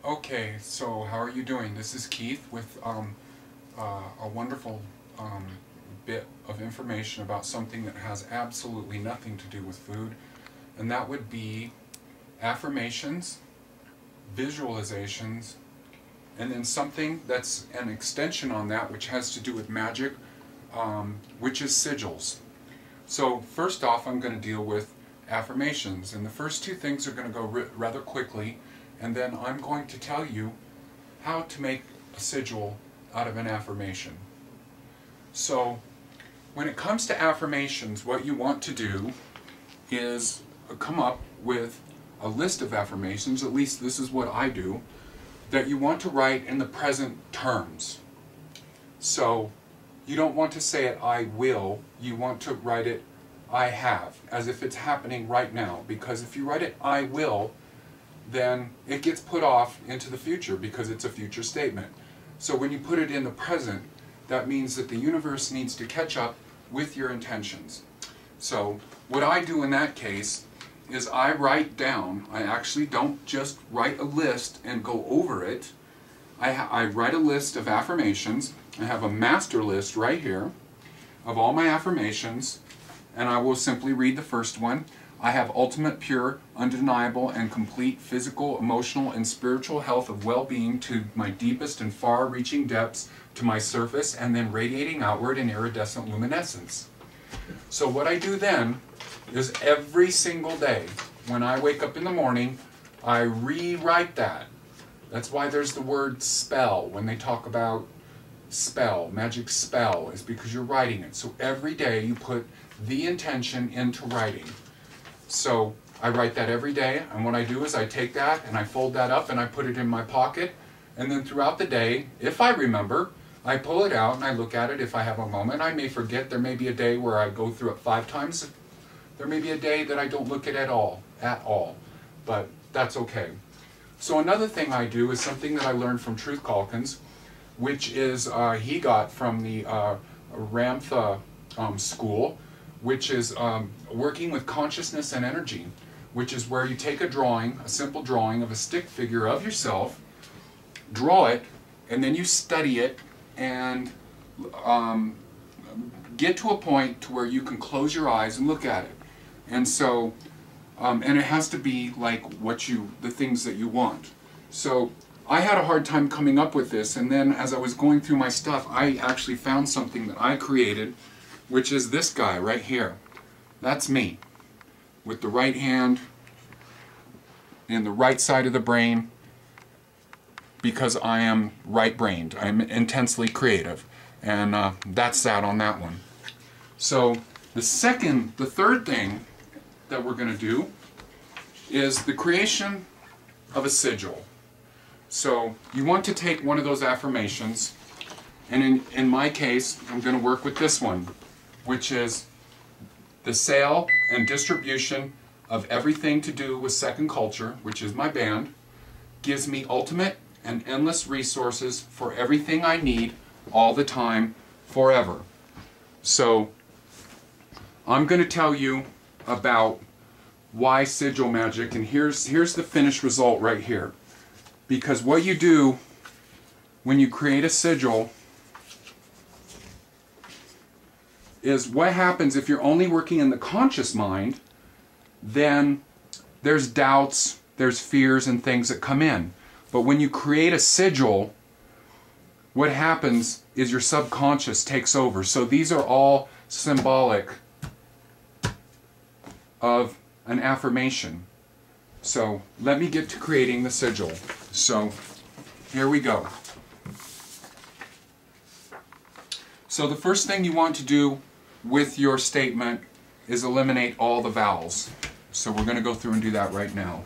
Okay, so how are you doing? This is Keith with a wonderful bit of information about something that has absolutely nothing to do with food, and that would be affirmations, visualizations, and then something that's an extension on that which has to do with magic, which is sigils. So first off, I'm going to deal with affirmations, and the first two things are going to go rather quickly, and then I'm going to tell you how to make a sigil out of an affirmation. So when it comes to affirmations, what you want to do is come up with a list of affirmations, at least this is what I do, that you want to write in the present terms. So you don't want to say it I will, you want to write it I have, as if it's happening right now, because if you write it I will, then it gets put off into the future because it's a future statement. So when you put it in the present, that means that the universe needs to catch up with your intentions. So what I do in that case is I write down, I actually don't just write a list and go over it. I write a list of affirmations. I have a master list right here of all my affirmations, and I will simply read the first one. I have ultimate, pure, undeniable, and complete physical, emotional, and spiritual health of well-being to my deepest and far-reaching depths, to my surface, and then radiating outward in iridescent luminescence. So what I do then is every single day, when I wake up in the morning, I rewrite that. That's why there's the word spell. When they talk about spell, magic spell, is because you're writing it. So every day you put the intention into writing. So I write that every day, and what I do is I take that and I fold that up and I put it in my pocket, and then throughout the day, if I remember, I pull it out and I look at it if I have a moment. I may forget. There may be a day where I go through it 5 times. There may be a day that I don't look at it at all, but that's okay. So another thing I do is something that I learned from Truth Calkins, which is he got from the Ramtha school, which is working with consciousness and energy, which is where you take a drawing, a simple drawing of a stick figure of yourself, draw it, and then you study it and get to a point to where you can close your eyes and look at it. And so, and it has to be like the things that you want. So I had a hard time coming up with this, and then as I was going through my stuff, I actually found something that I created, which is this guy right here. That's me, with the right hand in the right side of the brain, because I am right-brained. I'm intensely creative, and that's that on that one. So the third thing that we're going to do is the creation of a sigil. So you want to take one of those affirmations, and in my case, I'm going to work with this one, which is the sale and distribution of everything to do with Second Culture, which is my band, gives me ultimate and endless resources for everything I need all the time, forever. So I'm going to tell you about why sigil magic, and here's the finished result right here. Because what you do when you create a sigil is what happens if you're only working in the conscious mind, then there's doubts, there's fears and things that come in. But when you create a sigil, what happens is your subconscious takes over. So these are all symbolic of an affirmation. So let me get to creating the sigil. So here we go. So the first thing you want to do with your statement is eliminate all the vowels. So we're going to go through and do that right now.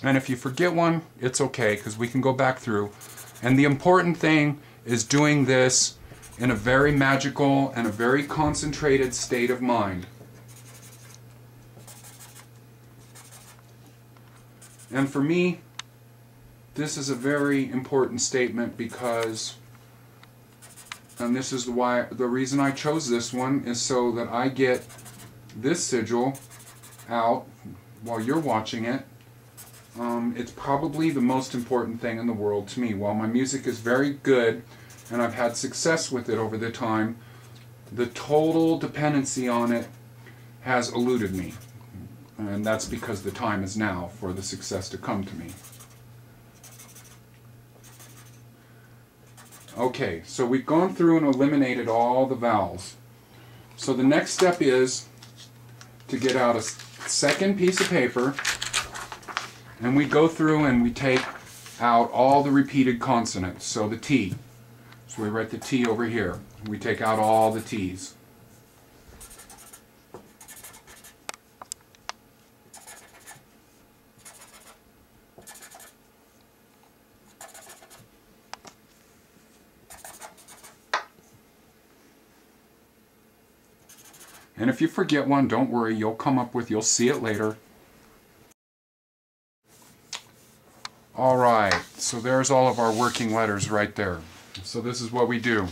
And if you forget one, it's okay, because we can go back through. And the important thing is doing this in a very magical and a very concentrated state of mind. And for me, this is a very important statement because, and this is why, the reason I chose this one is so that I get this sigil out while you're watching it. It's probably the most important thing in the world to me. While my music is very good and I've had success with it over the time, the total dependency on it has eluded me. And that's because the time is now for the success to come to me. Okay, so we've gone through and eliminated all the vowels. So the next step is to get out a second piece of paper, and we go through and we take out all the repeated consonants. So the T. So we write the T over here. We take out all the T's. And if you forget one, don't worry, you'll see it later. Alright, so there's all of our working letters right there. So this is what we do.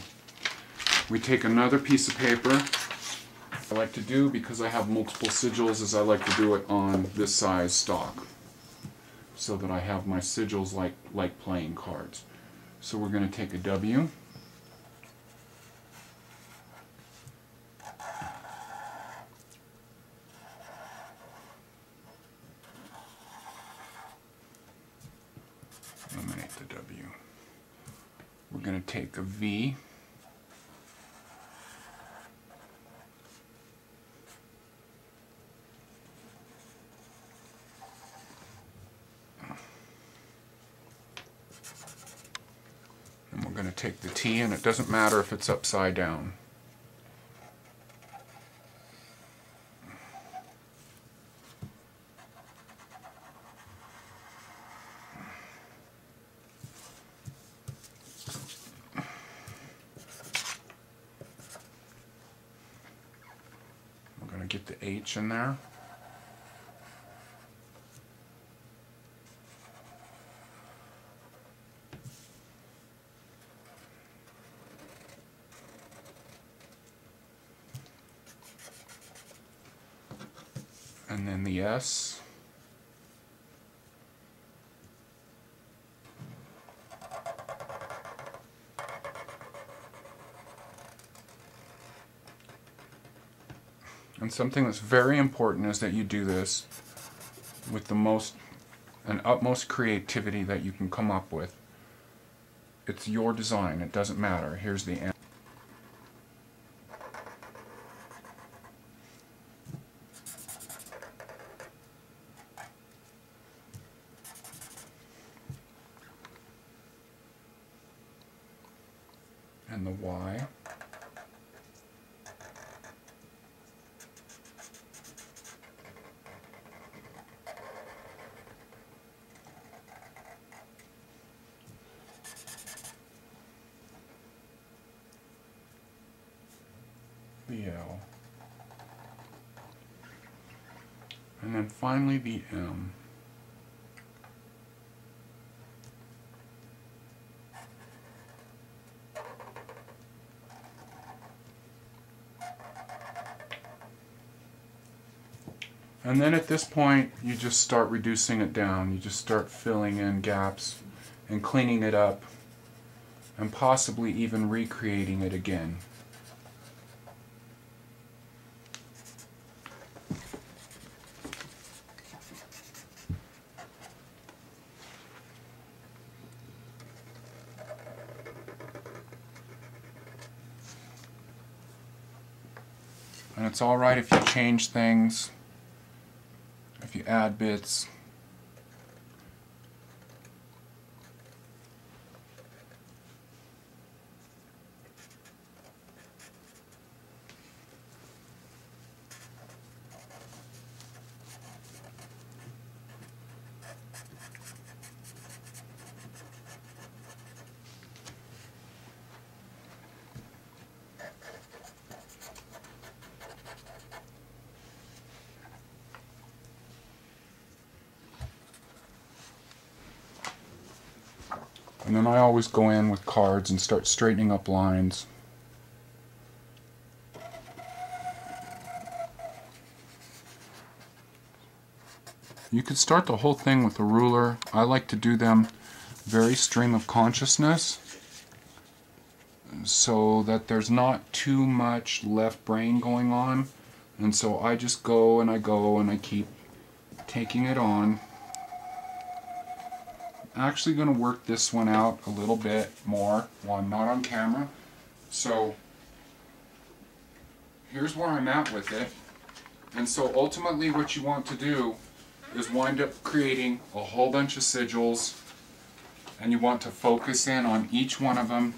We take another piece of paper. I like to do, because I have multiple sigils, is I like to do it on this size stock, so that I have my sigils like playing cards. So we're going to take a W. Eliminate the W. We're going to take a V. And we're going to take the T, and it doesn't matter if it's upside down. Get the H in there. And then the S. And something that's very important is that you do this with the most and utmost creativity that you can come up with. It's your design, it doesn't matter. Here's the end. And the Y. The L, and then finally the M. And then at this point, you just start reducing it down. You just start filling in gaps and cleaning it up, and possibly even recreating it again. And it's alright if you change things, if you add bits. And then I always go in with cards and start straightening up lines. You could start the whole thing with a ruler. I like to do them very stream of consciousness so that there's not too much left brain going on. And so I just go and I keep taking it on. I'm actually going to work this one out a little bit more while I'm not on camera. So here's where I'm at with it. And so ultimately what you want to do is wind up creating a whole bunch of sigils, and you want to focus in on each one of them,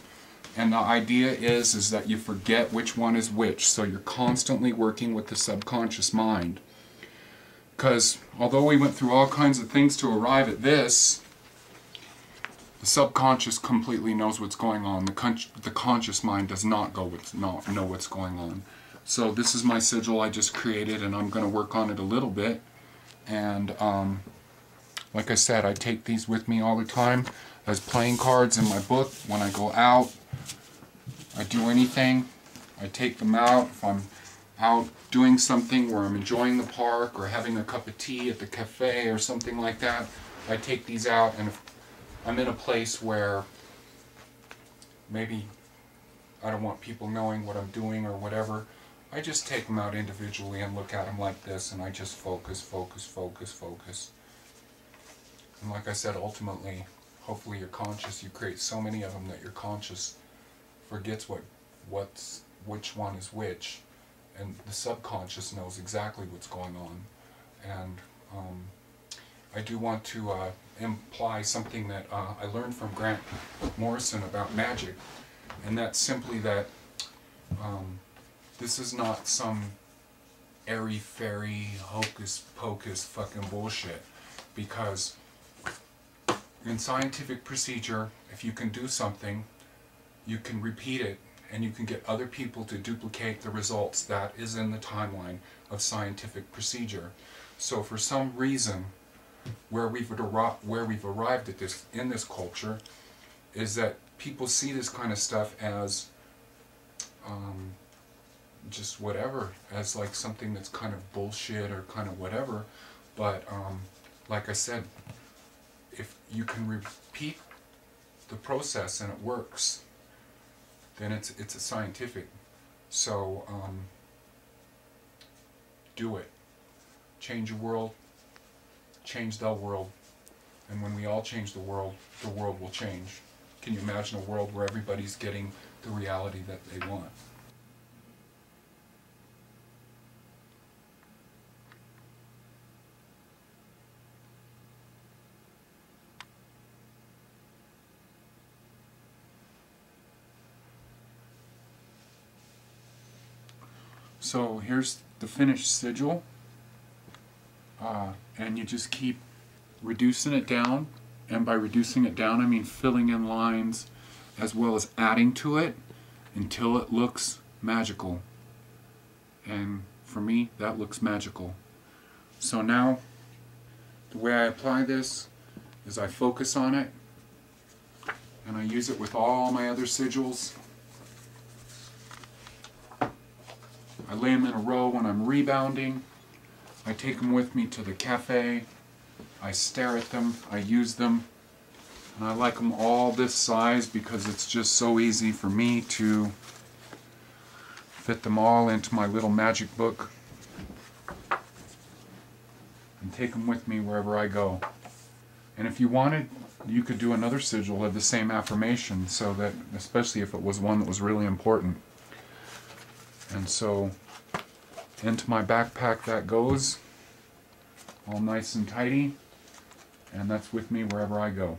and the idea is that you forget which one is which, so you're constantly working with the subconscious mind. Because although we went through all kinds of things to arrive at this, the subconscious completely knows what's going on. The conscious mind does not know what's going on. So this is my sigil I just created, and I'm going to work on it a little bit. And like I said, I take these with me all the time as playing cards in my book. When I go out, I do anything, I take them out. If I'm out doing something where I'm enjoying the park or having a cup of tea at the cafe or something like that, I take these out. And if I'm in a place where maybe I don't want people knowing what I'm doing or whatever, I just take them out individually and look at them like this, and I just focus, focus, focus, focus. And like I said, ultimately, hopefully you're conscious. You create so many of them that your conscious forgets which one is which, and the subconscious knows exactly what's going on. And I do want to imply something that I learned from Grant Morrison about magic, and that's simply that this is not some airy-fairy, hocus-pocus fucking bullshit. Because in scientific procedure, if you can do something, you can repeat it, and you can get other people to duplicate the results. That is in the timeline of scientific procedure. So for some reason, where we've arrived at this in this culture, is that people see this kind of stuff as just whatever, as like something that's kind of bullshit or kind of whatever. But like I said, if you can repeat the process and it works, then it's a scientific. So do it. Change your world, change the world, and when we all change the world will change. Can you imagine a world where everybody's getting the reality that they want? So here's the finished sigil, and you just keep reducing it down, and by reducing it down I mean filling in lines as well as adding to it until it looks magical. And for me, that looks magical. So now the way I apply this is I focus on it, and I use it with all my other sigils. I lay them in a row when I'm rebounding. I take them with me to the cafe. I stare at them. I use them. And I like them all this size because it's just so easy for me to fit them all into my little magic book and take them with me wherever I go. And if you wanted, you could do another sigil of the same affirmation, so that, especially if it was one that was really important. And so into my backpack that goes, all nice and tidy, and that's with me wherever I go.